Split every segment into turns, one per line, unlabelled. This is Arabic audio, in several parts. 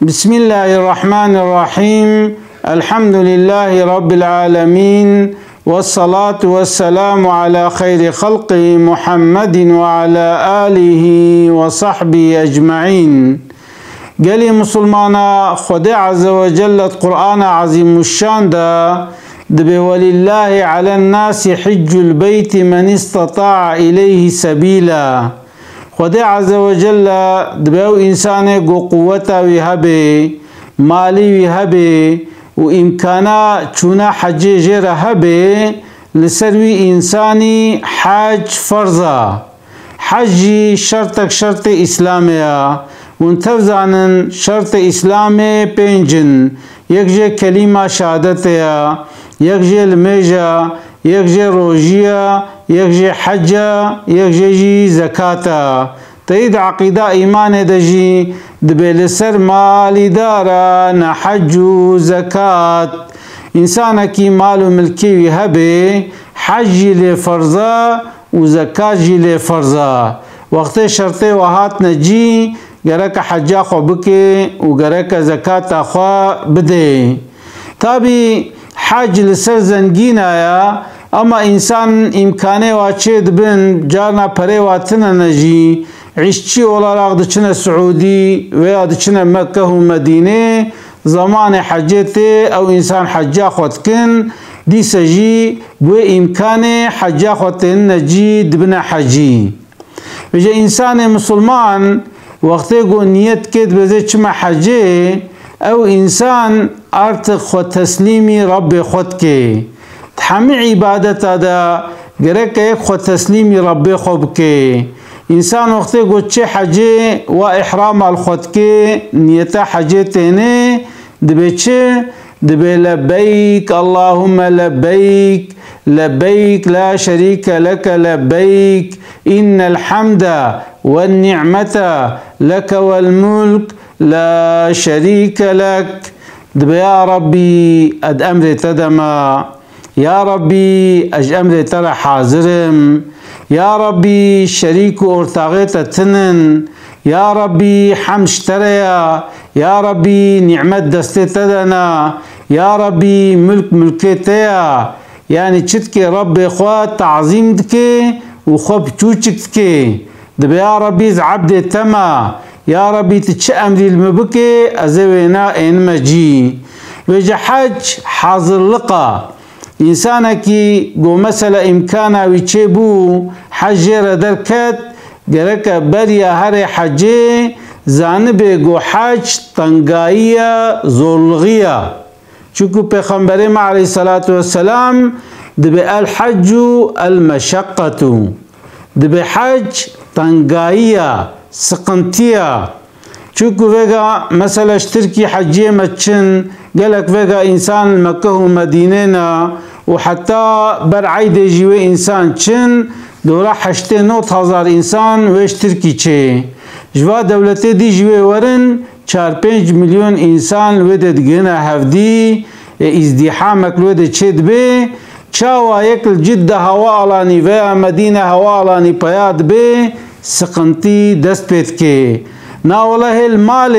بسم الله الرحمن الرحيم. الحمد لله رب العالمين، والصلاة والسلام على خير خلقه محمد وعلى آله وصحبه أجمعين. قالي مسلمانا خدا عز وجل القرآن عظيم الشان دبي ولله على الناس حج البيت من استطاع إليه سبيلا. خدا عز وجل دبيو إنسان قوة وهبه مالي وهبه وإمكانا چونا حج جير هبه لسروي إنساني حج فرضا. حج شرطك شرط إسلاميا وانتفزانن شرط إسلامي بينجن يكجي كلمة شهادتها يكجي الميجا يكجي روجيا يكجي حجا يكجي زكاتا. تيد عقيدة إيمان دجي دبيلسر مالي دارا نحج زكاة. إنسانك مال ملكي هبي حج لفرضا وزكاة لفرضا. وقت شرطي وهات نجي گرک حجا خو بکی و گرک زکات خو بده. تابی حج لسر زنگین آیا اما انسان امکانه واچید بن جارنا پره واتنا نجی عشچی ولا دچنا سعودی و دچنا مکه و مدینه زمان حجته او انسان حجا خود کن دی سجی بو امکانه حجا خود نجی دبنا حجی. وجه انسان مسلمان وقتی گو نیت کد بزه چما حجه او انسان ارتق خود تسلیمی رب خود که همه عبادت دا گرک یک خود تسلیمی رب خوب که انسان وقتی گو چه حجه و احرام الخود که نیت حجه تینه دبی چه دبی لبیک اللهم لبیک لبيك لا شريك لك لبيك إن الحمد والنعمة لك والملك لا شريك لك. يا ربي أد أمري تدما يا ربي أج أمري ترى حاضرم يا ربي شريك أرتاغيت تنن يا ربي حمش تريا يا ربي نعمة دستي تدنا يا ربي ملك ملكتيا. يعني چتكي ربي خواه تعظيم دكي وخوب چوچك دكي دبي يا ربي عبد تما يا ربي تتش أمري المبكي أزوينا إنما جي. ويجا حج حاضر لقا إنسانكي قو مسألة إمكانا ويچيبو حجي ردركت قرك بريا هري حجي زانبي قو حج تنقائية زولغية. چونکو پیغمبر علیه الصلاة والسلام دبی الحج المشقة دبی حج تنگاییه سقنتیه. چونکو ویگا مثلا اشترکی حجیه مچن قالك ویگا انسان مکه و مدینه نا و حتی بر عید جیوه انسان چن دورا 89,000 انسان و اشترکی چه جوا دولتی دی جیوه ورن 4-5 مليون انسان ودد جنا هفدي ازدحامك الودد شد به شاوا يكل جدة هوا علاني و مدينة هوا علاني بياد به سقنتي دست بيت كي نا والله المال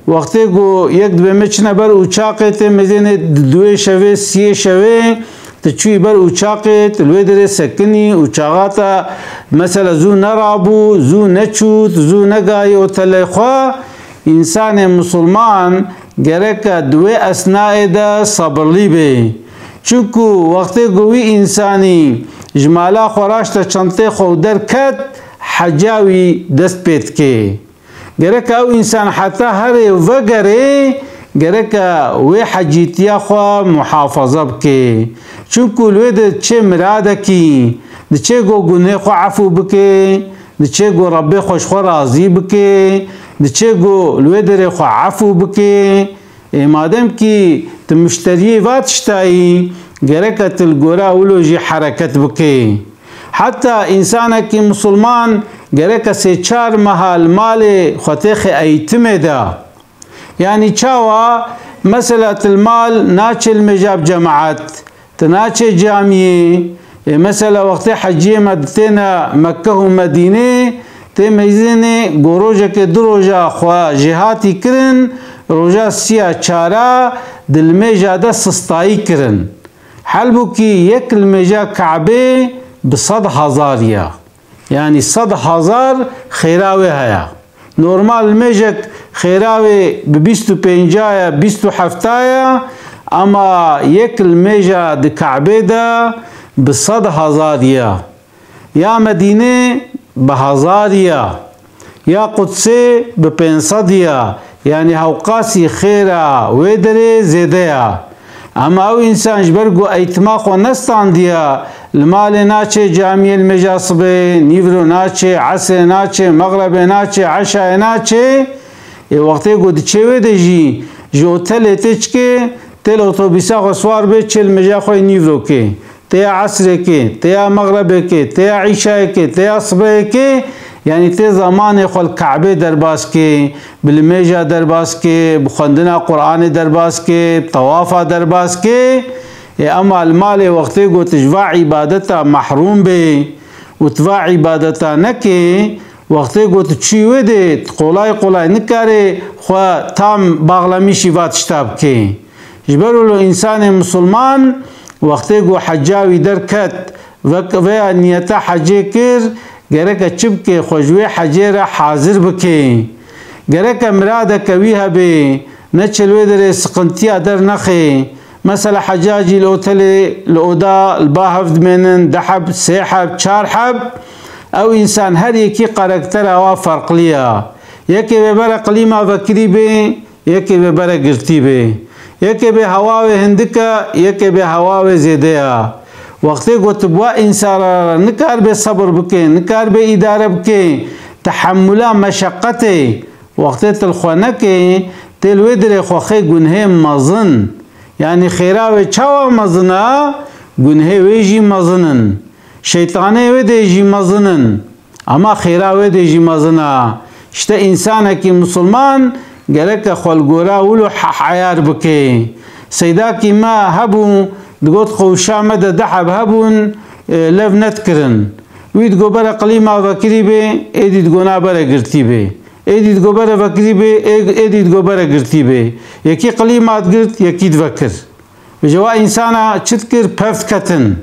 وقتی گو یک دو مچنه بر اوچاقت مزین دوی شوه سی شوه تچوی بر اوچاقت الودر سکنی اوچاقاتا مثلا زو نرابو زو نچوت زو نگای و تلخوا. انسان مسلمان گرک دوی اسناء دا صبرلی به چونکو وقتی گوی انسانی جمالا خوراش تا چنته خود در کت حجاوی دست پید که گرک او انسان حتی هر وگره گرک وی حجیتیا خوا محافظه بکه چونکو لوی ده چه مراده کی ده چه گو گناه خوا عفو بکه ده چه گو ربی خوش خوا راضی بکه ده چه گو الودر خو عفو بکی مادام کی تمشتری واتشتایی گرکت الگورا ولوجی حرکت بکی. حتی انسانك مسلمان گرک سه 4 محل مال خطیخ ایتم دا يعني چاوا مسألة المال ناچ المجاب جماعت تناچ جامعه مثلا وقت حجية مدتنا مكة ومدينة تی میزنه گو روژه که دو روژه خواه جهاتی کرن روژه سیا چاره دلمیجه ده سستایی کرن حلبو که یک المیجه کعبه ب100,000 یا یعنی 100,000 خیراوه هیا نورمال المیجه خیراوه ب25 یا 27 اما یک المیجه ده کعبه ده ب100,000 یا مدینه ب1000 یا قدسه ب500 یعنی هوقاسی خیره ویدره زیده اما او انسان جبرگو ایتماخو نستان دیا المال ناچه جامع المجا صبح نیورو ناچه عصر ناچه مغرب ناچه عشاء ناچه ای وقتی گو دچه ویده جی جو تل تچکه تل اتوبیسا خو سوار به چل مجا خوی نیورو که تیا عصر که تیا مغرب که تیا عشاء که تیا صبح که یعنی تی زمان خو الکعبه درباس که بالمیجا درباس که بخوندنا قرآن درباس که طوافا درباس که اما المال وقتی گو تجوا عبادتا محروم به و توا عبادتا نکه وقتی گو تچی وده قولای نکاره خو تام باغلمی شیوات شتاب که جبرولو انسان مسلمان وقتی گو حجاوی درکت و نیتا حجه کر گرک چب که خوشوی حجه را حاضر بکه گرک مراده کویه به نچلوی در سقنتیا در نخه مثلا حجاجی الأودا الباهفد منن دحب سيحب چارحب او انسان هر یکی قرکتر او فرق لیا یکی ببره قلیمه وکری به یکی ببره گرتی به یکی به هواوی هندکه یکی به هواوی زیده وقتی گوت بوا انسان نکار به صبر بکن نکار به اداره بکن تحملا مشقته وقتی تلخوانه که تلوی در خوخی گنه مزن یعنی خیراوی چاوا مزنه گنه ویجی مزنن شیطانه وی دیجی مزنن اما خیراوی دیجی مزنه شته انسانه که مسلمان گرک خلگورا ولو حیار بکه سیدا که ما هبو دقوت خوشامه ده دحب هبون لف نتکرن وید گو برا قلیمه وکری به ایدید گونا برا گرتی به ایدید گو برا وکری به ایدید گو برا گرتی به یکی قلیمات گرت یکی دوکر جوا انسانا چت کر پفت کتن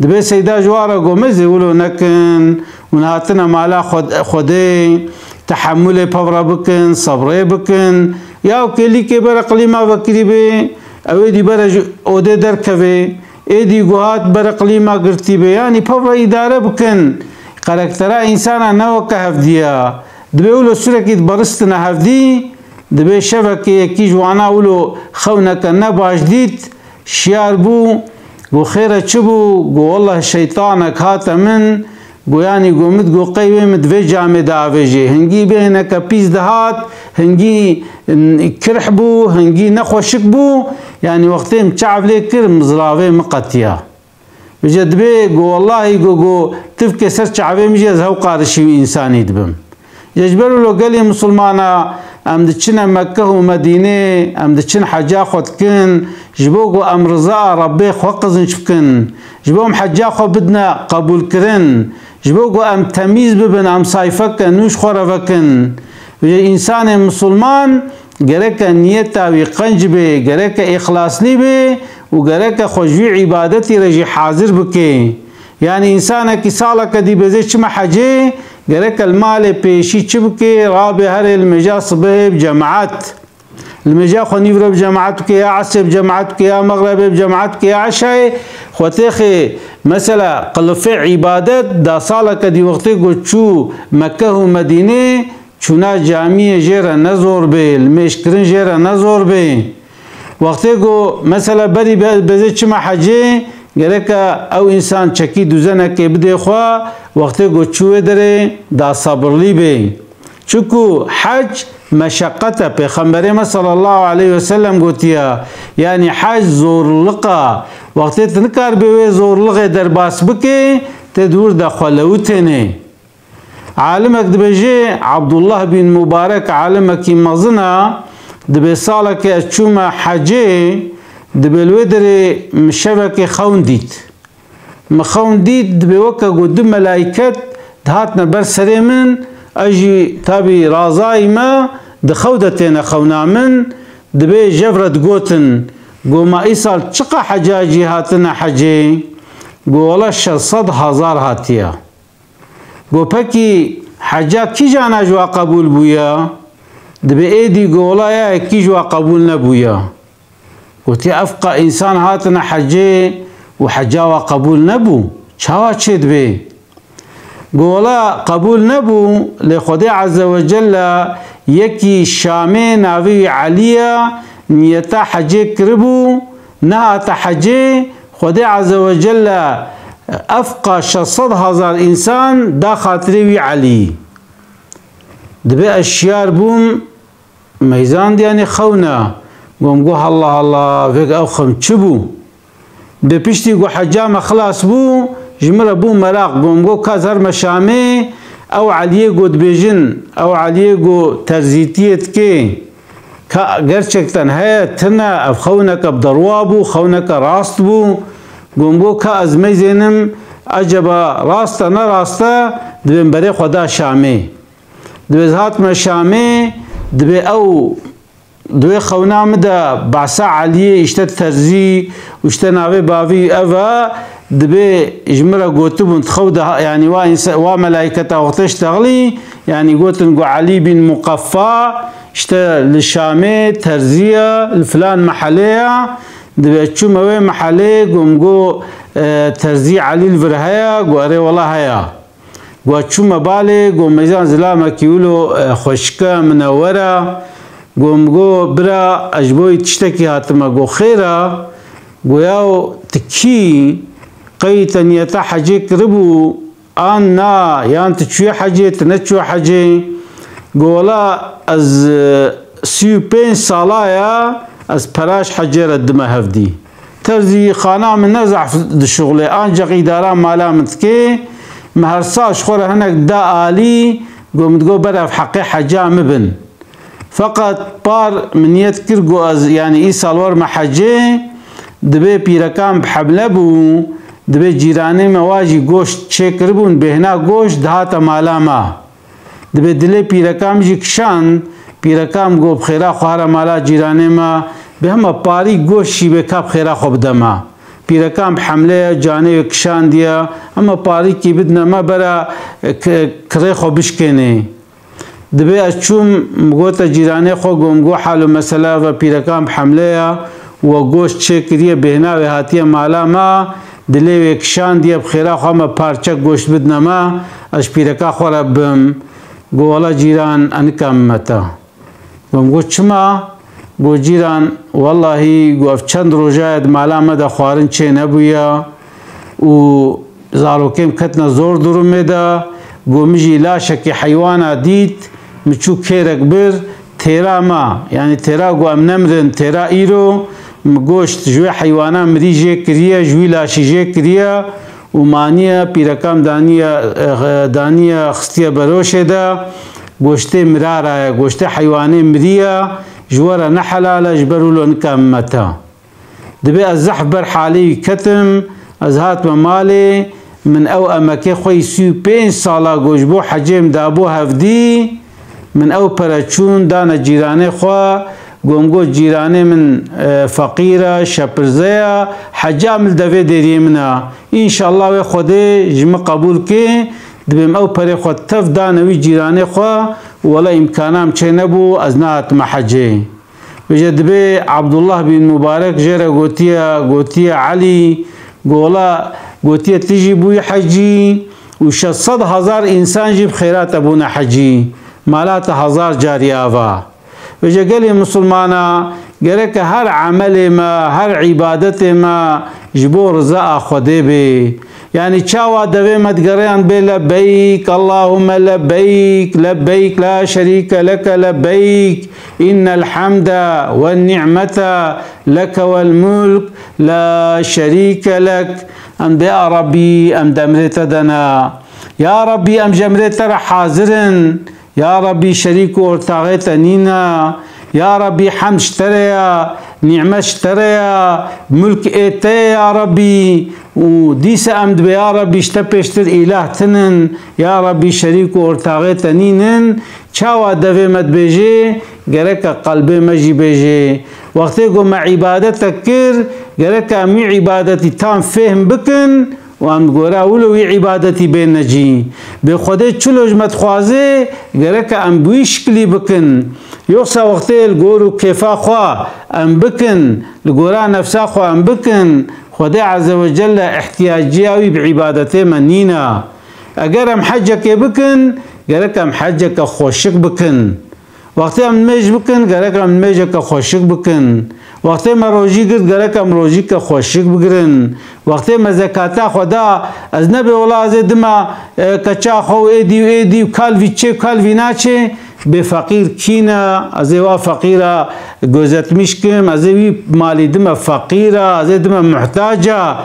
دبی سیدا جوارا گو مزی ولو نکن ونهاتنا مالا خوده تحمل پورا بکن صبره بکن یا کلی که برا قلیمه وکری به اوی برا اوده در کوه ایدی گوهات برا قلیمه گرتی به یعنی پورا اداره بکن قرکترا انسانا نو که هفدیا دبی اولو سرکیت برست نهفدی دبی شبکه یکی جوانا اولو خونک نباش دید شیار بو گو خیره چه بو گو والله شیطانک هات من گو یعنی گو مد گو قیوه مد وی جامع داویجه هنگی بهنک پیز دهات هنگی کرح بو هنگی نخوشک بو یعنی وقتی مچعب لی کر مزراوه مقتیا بجد بی گو والله گو تفکه سر چعبه میجه از هاو قارشی انسانی دبم یجبرو لو گلی مسلمانا ام دچن مکه و مدینه ام دچن حجا خود کن جبو گو ام رضا ربی خو قزن شکن جبو ام حجا خو بدنا قبول کرن جبو گو ام تمیز ببن ام صایفک نوش خوره وکن انسان مسلمان گرک نیتا وی قنج به گرک اخلاص لی به و گرک خوشوی عبادتی رجی حاضر بکه یعنی انسان کی سالا کدی بزه چما حجه گرک المال پیشی چبکه رابه هر المجا صبح بجماعت المجا خنیور بجماعت که یا عصر بجماعت که یا مغرب بجماعت که یا عشاء خوتیخ مثلا قلف عبادت دا سالا کدی وقتی گو چو مکه و مدینه چونا جامعه جیره نزور به المشکرین جیره نزور به وقتی گو مثلا بری بزه چما حجه گرک او انسان چکی دوزنه که بده خواه وقتی گو چوه داره دا صبرلی به چکو حج مشقته پیغمبر صلی الله علیه وسلم گوتیا یعنی حج زورلقه وقتی تنکار به زورلقه در باس بکه تدور دا خلوتنه عالمك دبجي عبد الله بن مبارك عالمك مزنا دبي صالك اشوما حجي دبي الودر مشبك خونديت مخونديت دبي وكا قد ملايكت دهاتنا برسري من اجي تابي رازاي ما دخودتين خونا من دبي جفرت قوتن قو ما إيصال تشقى حجاجي هاتنا حجي قو والله 600,000 هاتيا قو بكي حجا كي جانا جوا قبول بويا دبي ايدي قو والله يا كي جوا قبول نبويا قلت أفقى إنسان هاتنا حجي وحجا وقبول نبو شاوا تشد بي قولا قبول نبو لخدي عز وجل يكي شامي ناوي عليا نيتا حجي كربو نهاتا حجي خدي عز وجل أفقى 600,000 إنسان دا خاطري علي دبي أشيار بوم ميزان دياني خونا قوم قوها الله الله فيك أوخم تشبو بپشتی گو حجام خلاص بو جمره بو مراق قوم قو كازر مشامي او عليه قو دبيجن او عليه قو ترزيتيت كي گرچکتن هيا تنا اف خونك بدروابو خونك راست بو قوم قو كازمي زينم اجبا راستا نراستا دبين بري خدا شامي دبيزهات مشامي دبي او دوی خونا مده بعثا علیه اشتد ترزی واشتد ناوی باوی اوه دبی اجمرا قوتبون تخوده يعني وملائكته وقتش تغلي يعني قوتن قو علي بن مقفى اشتد للشامي ترزية الفلان محلية دبي اتشو موي محلي قوم قو ترزي علي الفرهية قو اري والله هيا قو اتشو مبالي قو ميزان زلامة كيولو خوشكا منورة قوم قو برا أجبوي تشتكي هاتما قو خيرا قو ياو تكي قيتا نيتا حجي كربو آنا يان تشوي حجي تنتشوي حجي قو لا از 35 سالايا از پراش حجي ردما هفدي ترزي خانا من نزع في الشغل آنجا إداران مالا متكي مهرساش خورا هناك دا آلي قوم تقو برا في حقي حجا مبن فقط بار من يذكر قوز يعني إيصال ورما حجي دبي بيركام بحبله بو دبي جيراني مواجي گوشت چه بون بهنا گوشت دهاتا مالا ما دبي دلي بيركام جي كشان بيركام گو بخيرا خوارا مالا جيراني ما بهما باري گوشت شي بكاب خيرا خوب دما بيركام بحمله جاني كشان ديا اما باري كي بدنا ما برا كريخو بشكيني دبي اشوم مقوتا جيراني خو قوم قو حالو مسألة و بيركام بحملية وقوش تشكرية بهنا وهاتية مالا ما دلي وكشان دي بخيرا خو ما پارچك قوش بدنا ما اش بيركا خو ربم قو والله جيران انكم متا قوم قو چما قو جيران والله قو اف چند روجايد مالا ما دا خوارن چه نبويا و زاروكيم كتنا زور درو ميدا قو مجي لا شكي حيوانا ديت مچو كيرك بر تيرا ما يعني تيرا قو ام نمرن تيرا ايرو مگوشت جوي حيوانا مري جي كريا جوي لاشي جي كريا ومانيا بيركام دانيا خستيا بروشه دا گوشتي مرارا گوشتي حيواني مريا جوارا نحلالا جبرولو نكامتا دبي الزحف بر حالي كتم ازهات ممالي من او امكي خوي 35 سالا گوشبو حجم دابو هفدي من او پرچون دانا جيراني خوا قومقو جيراني من فقيرة شبرزية حجام الدفي ديري منا إن شاء الله وخده جمع قبول كي دبيم أو بري خود تف دانوي جيراني خوا ولا إمكانام چه نبو أزنات محجي بجد دبي عبد الله بن مبارك جيرا قوتيا علي قولا قوتيا تيجي بوي حجي وشصد هزار إنسان جيب خيرات أبونا حجي مالات هزار جاري آفا وجه قال مسلمانا قالك هر عمل ما هر عبادت ما جبور رزاء خده بي يعني چاوا دوي مدقريان بي لبيك اللهم لبيك لبيك لا شريك لك لبيك إن الحمد والنعمة لك والملك لا شريك لك أم يا ربي أم دمرت دنا يا ربي أم جمرت حاضرن يا ربي شريك ورتاغيت نينا يا ربي حمد اشتريا نعمة اشتريا ملك ايتي يا ربي و دیس امد به یا ربی شتا پیشتر اله تنن یا ربی شریک و ارتاغه تنینن چاوا دوی مد بیجه گرک قلب مجی بیجه وقتی گو ما عبادت کر گرک امی عبادتی تام فهم بکن و ام گورا اولوی عبادتی بین نجی به خود چلوج متخوازه گرک ام بوی شکلی بکن یوسا وقتی الگورو کیفا خواه ام بکن لگورا نفسا خواه ام بکن خدا عز وجل احتیاجیاوی بعبادت منینا اگر ام حجک بکن گرک ام حجک خوشک بکن وقتی ام نمیج بکن گرک ام نمیج که خوشک بکن وقتی ما روزی گرد گرک ام روزی که خوشک بگرن وقتی ما زکاتا خدا از نبی والله از دما کچا خو ایدی و کالوی چه کالوی ناچه به فقیر کینا از وا فقیرا گوزت میشکم از وی مالی دم فقیرا از دم محتاجا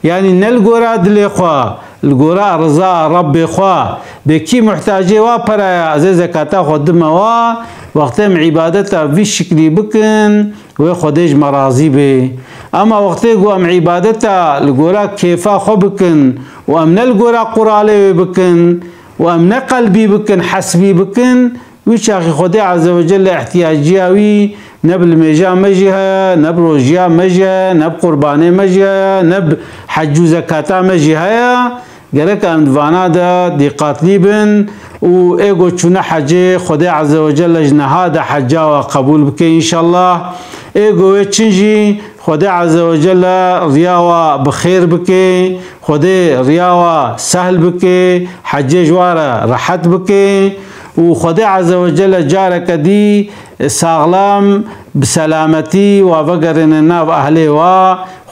یعنی نل گورا دل خوا الگورا رضا رب خوا به کی محتاجه وا پر از زکاتا خود ما وقت عبادت وی شکلی بکن و خودش مرازی به اما وقتی گو ام عبادت الگورا کیفا خو بکن و ام نل گورا قراله بکن و ام نقلبی بکن حسبی بکن ویچ اخی خدا عز وجل احتیاجیاوی نب المجا مجیه نب روجیا مجیه نب قربانه مجیه نب حج و زکاتا مجیه گرک اندوانا دا دی قاتلی بن و ایگو چونه حج خدا عز وجل جنها دا حجا و قبول بکه انشالله ایگو چنجی خدا عز وجل رياوة بخير بكي خدا رياوة سهل بكي حج جوارة راحت بكي وخدا عز وجل جارك دي ساغلام بسلامتي وفقرن الناب أهلي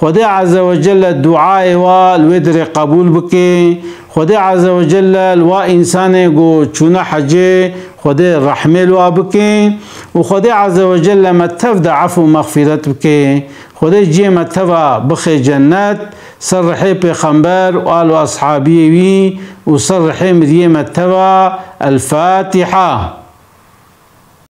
خدا عز وجل الدعاء والودر قبول بكي خدا عز وجل الوا إنسان جو چونه حجه خدا رحمه الوا بكي وخدا عز وجل متفد عفو مغفرت بكي خدا جي متفا بخي جنات صرحي بخنبر وآل وأصحابي وصرحي مريم متفا الفاتحة.